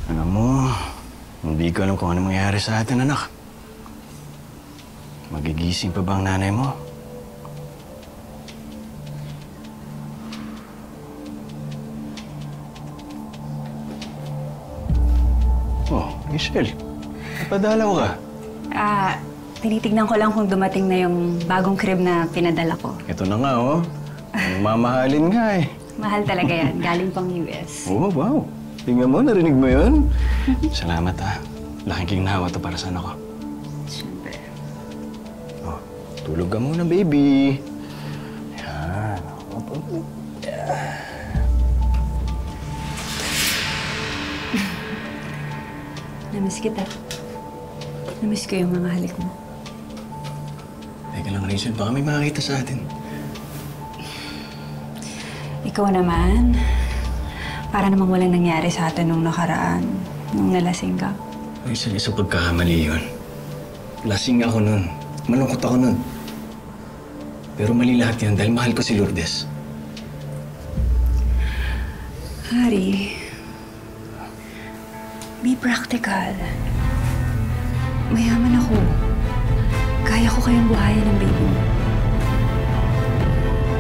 Alam mo, hindi ko alam kung ano mangyayari sa atin, anak. Magigising pa ba ang nanay mo? Oh, Michelle. Napadalaw ka. Tinitignan ko lang kung dumating na yung bagong crib na pinadala ko. Ito na nga, oh. Ang mamahalin nga eh. Mahal talaga yan. Galing pang US. Oh, wow. Tingnan mo, narinig mo yun? Salamat, ha. Laking ginawa to para sa anak ko. Siyempre. Oh, tulog ka muna, baby. Yan. Namiss kita. Namiss ko yung mga halik mo. Teka lang, Rachel. Baka may makakita sa atin. Ikaw naman, para namang walang nangyari sa atin nung nakaraan, nung nalasing ka. Rachel, isa pagkakamali yun. Lasing ako nun. Malungkot ako nun. Pero mali lahat yan dahil mahal ko si Lourdes. Harry, be practical. Mayaman ako. Kaya ko kayang buhayin ng baby mo.